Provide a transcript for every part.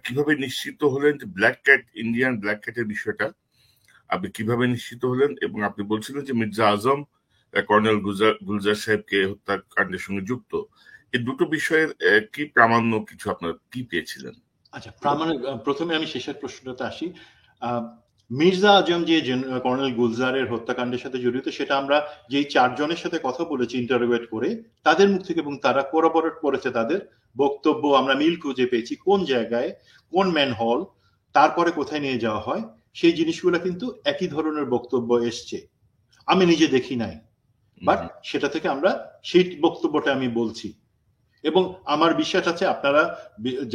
কিভাবে নিশ্চিত হলেন যে ব্ল্যাক ক্যাট, ইন্ডিয়ান ব্ল্যাক ক্যাটের বিষয়টা আপনি কিভাবে নিশ্চিত হলেন? এবং আপনি বলছিলেন যে মির্জা আজম কর্নেল গুলজার সাহেবকে হত্যাকাণ্ডের সঙ্গে যুক্ত। এই দুটো বিষয়ের কি প্রামাণ্য কিছু আপনার কি পেয়েছিলেন? আচ্ছা, প্রথমে আমি শেষের প্রশ্নটাতে আসি। মির্জা আজম যে কর্নেল গুলজারের হত্যাকাণ্ডের সাথে জড়িত, সেটা আমরা যেই 4 জনের সাথে কথা বলেছি ইন্টারোগেট করে তাদের মুখ থেকে, এবং তারা কোরাবরেট করেছে তাদের বক্তব্য, আমরা মিল খুঁজে পেয়েছি কোন জায়গায়, কোন ম্যানহোল, তারপরে কোথায় নিয়ে যাওয়া হয়, সেই জিনিসগুলো কিন্তু একই ধরনের বক্তব্য এসছে। আমি নিজে দেখি নাই, বাট সেটা থেকে আমরা সেই বক্তব্যটা আমি বলছি। এবং আমার বিশ্বাস আছে আপনারা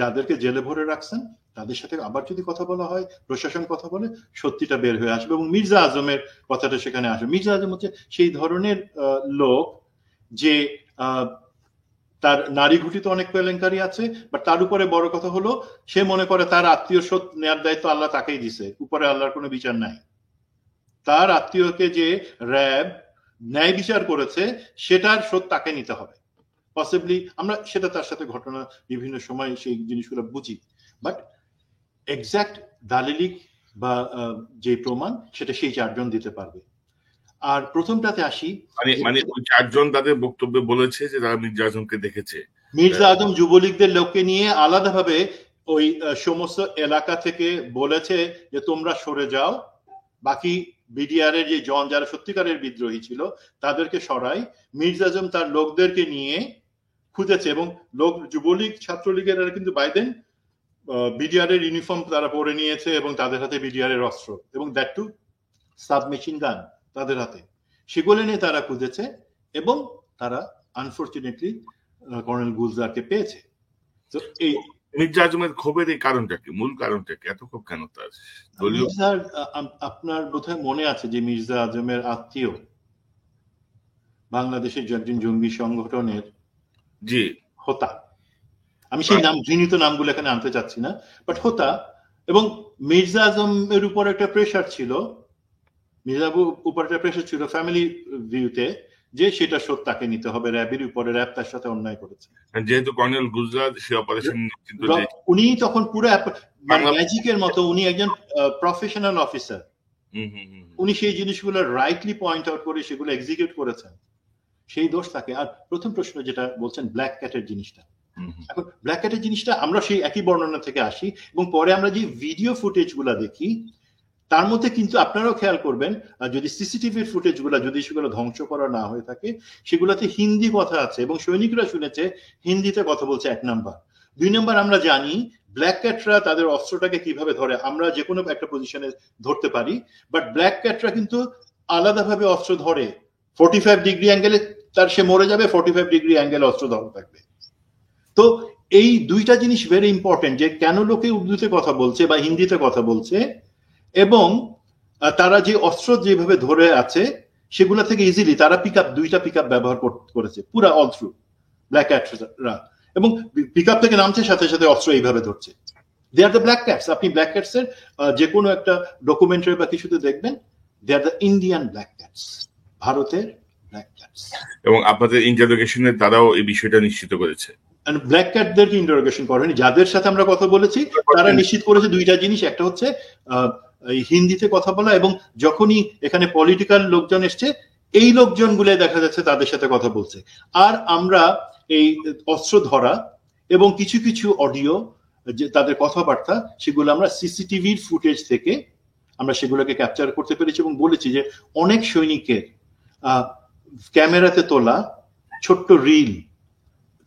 যাদেরকে জেলে ভরে রাখছেন তাদের সাথে আবার যদি কথা বলা হয়, প্রশাসন কথা বলে, সত্যিটা বের হয়ে আসবে এবং মির্জা আজমের কথাটা সেখানে আসবে। মির্জা আজম হচ্ছে সেই ধরনের লোক যে তার নারী ঘটিত অনেক কেলেঙ্কারি আছে, বাট তার উপরে বড় কথা হলো সে মনে করে তার আত্মীয় শোধ নেয়ার দায়িত্ব আল্লাহ তাকেই দিছে, উপরে আল্লাহর কোনো বিচার নাই। তার আত্মীয়কে যে র্যাব ন্যায় বিচার করেছে সেটার শোধ তাকে নিতে হবে। পসিবলি আমরা সেটা তার সাথে ঘটনা বিভিন্ন সময় সেই জিনিসগুলো বুঝি, বাট এক্সাক্ট দালিলিক বা যে প্রমাণ সেটা সেই 4 জন দিতে পারবে। আর প্রথমটাতে আসি, মানে ওই 4 জন তাদের বক্তব্যে বলেছে যে তারা মির্জা আজমকে দেখেছে। মির্জা আজম যুবলীগদের লোককে নিয়ে আলাদাভাবে ওই সমস্ত এলাকা থেকে বলেছে যে তোমরা সরে যাও, বাকি বিডিআর এর যে জন যারা সত্যিকারের বিদ্রোহী ছিল তাদেরকে সরাই। মির্জা আজম তার লোকদেরকে নিয়ে খুঁজেছে এবং লোক যুবলীগ ছাত্রলীগের কিন্তু বাইদেন বিডিআর এর ইউনিফর্ম তারা পরে নিয়েছে এবং তাদের হাতে বিডিআর এর অস্ত্র, এবং দ্যাট টু সাবমেশিন গান তাদের হাতে। সেগুলো নিয়ে তারা খুঁজেছে এবং তারা আনফরচুনেটলি কর্নেল গুলজারকে পেয়েছে। তো এই মির্জা আজমের ক্ষোভের এই কারণটা কি, মূল কারণটা কি, এত ক্ষোভ কেন তার? আপনার বোধহয় মনে আছে যে মির্জা আজমের আত্মীয় বাংলাদেশের একজন জঙ্গি সংগঠনের জি হোতা, আমি সেই নাম ঘৃণিত নামগুলো এখানে আনতে চাচ্ছি না, বাট হোতা, এবং মির্জা আজমের উপর একটা প্রেশার ছিল, মির্জার উপর একটা প্রেশার ছিল ফ্যামিলি ভিউতে যে সেটা শোধ তাকে নিতে হবে, র্যাবের উপরে, র্যাব তার সাথে অন্যায় করেছে। যেহেতু কর্নেল গুলজার সে অপারেশন উনি তখন পুরো ম্যাজিকের মতো, উনি একজন প্রফেশনাল অফিসার, উনি সেই জিনিসগুলো রাইটলি পয়েন্ট আউট করে সেগুলো এক্সিকিউট করেছেন, সেই দোষ থাকে। আর প্রথম প্রশ্ন যেটা বলছেন ব্ল্যাক ক্যাটের জিনিসটা, এখন ব্ল্যাক ক্যাটের জিনিসটা আমরা সেই একই বর্ণনা থেকে আসি এবং পরে আমরা যে ভিডিও ফুটেজ গুলা দেখি তার মধ্যে কিন্তু আপনারাও খেয়াল করবেন, যদি সিসিটিভির ফুটেজ গুলা যদি সেগুলো ধ্বংস করা না হয়ে থাকে, সেগুলোতে হিন্দি কথা আছে এবং সৈনিকরা শুনেছে হিন্দিতে কথা বলছে, 1 নাম্বার। 2 নাম্বার, আমরা জানি ব্ল্যাক ক্যাটরা তাদের অস্ত্রটাকে কিভাবে ধরে, আমরা যে কোনো একটা পজিশনে ধরতে পারি, বাট ব্ল্যাক ক্যাটরা কিন্তু আলাদাভাবে অস্ত্র ধরে। 45 ডিগ্রি অ্যাঙ্গেলে তার সে মরে যাবে, 45 ডিগ্রি অ্যাঙ্গেলে অস্ত্র ধরা থাকবে। তো এই দুইটা জিনিস ভেরি ইম্পর্টেন্ট, যে কেন লোকে উর্দুতে কথা বলছে বা হিন্দিতে কথা বলছে, এবং তারা যে অস্ত্র যেভাবে ধরে আছে সেগুলো থেকে ইজিলি তারা দুইটা পিক আপ ব্যবহার করেছে পুরা অল থ্রু ব্ল্যাক ক্যাটরা, এবং পিক আপ থেকে নামছে সাথে সাথে অস্ত্র এইভাবে ধরছে। They are the black cats. আপনি ব্ল্যাক ক্যাটস এর যে কোনো একটা ডকুমেন্টারি বা কিছুতে দেখবেন, they are the Indian black cats, ভারতের ব্ল্যাক ক্যাটস। এবং আপনাদের ইন্টারোগেশনে তারাও এই বিষয়টা নিশ্চিত করেছে। ব্ল্যাক ক্যাটদেরকে ইন্টারোগেশন করেনি, যাদের সাথে আমরা কথা বলেছি তারা নিশ্চিত করেছে দুইটা জিনিস, একটা হচ্ছে হিন্দিতে কথা বলা, এবং যখনই এখানে পলিটিক্যাল লোকজন এসছে এই লোকজনগুলো দেখা যাচ্ছে তাদের সাথে কথা বলছে। আর আমরা এই অস্ত্র ধরা এবং কিছু কিছু অডিও যে তাদের কথাবার্তা, সেগুলো আমরা সিসিটিভির ফুটেজ থেকে আমরা সেগুলোকে ক্যাপচার করতে পেরেছি এবং বলেছি যে অনেক সৈনিকের ক্যামেরাতে তোলা ছোট্ট রিল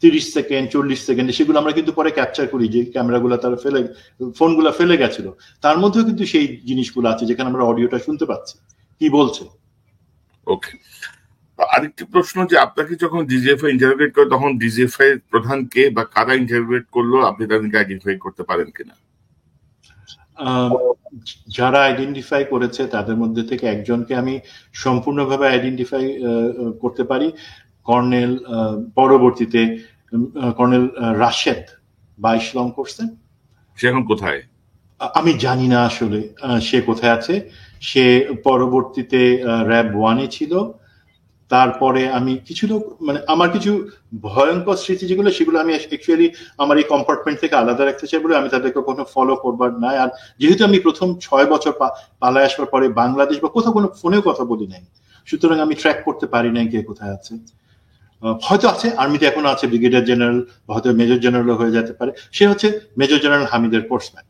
30 সেকেন্ড 40 সেকেন্ড, সেগুলো আমরা কিন্তু পরে ক্যাপচার করি, যে ক্যামেরাগুলো তারা ফোনগুলো ফেলে গেছিল, তার মধ্যেও কিন্তু সেই জিনিসগুলো আছে যেখানে আমরা অডিওটা শুনতে পাচ্ছি কি বলছে। ওকে, আরেকটি প্রশ্ন, যে আপনাকে যখন ডিজিএফআই ইন্টারোগেট করে তখন ডিজিএফআই প্রধান কে বা কারা ইন্টারোগেট করলো, আপনি তাদেরকে আইডেন্টিফাই করতে পারেন কিনা? যারা আইডেন্টিফাই করেছে তাদের মধ্যে থেকে একজনকে আমি সম্পূর্ণভাবে আইডেন্টিফাই করতে পারি, কর্নেল, পরবর্তীতে কর্নেল রাশেদ 22 লং করছেন। সে এখন কোথায় আমি জানি না আসলে সে কোথায় আছে। সে পরবর্তীতে র্যাব 1-এ ছিল তারপরে আমি কিছু লোক মানে আমার কিছু ভয়ঙ্কর স্মৃতি যেগুলো সেগুলো আমি অ্যাকচুয়ালি আমার এই কম্পার্টমেন্ট থেকে আলাদা রাখতে চাই বলে আমি তাদেরকে কোনো ফলো করবার নাই। আর যেহেতু আমি প্রথম 6 বছর পালায় আসবার পরে বাংলাদেশ বা কোথাও কোনো ফোনেও কথা বলি নাই, সুতরাং আমি ট্র্যাক করতে পারি নাই কে কোথায় আছে। হয়তো আছে, আর্মিতে এখনো আছে ব্রিগেডিয়ার জেনারেল, হয়তো মেজর জেনারেল হয়ে যেতে পারে। সে হচ্ছে মেজর জেনারেল হামিদের কোর্সম্যাট।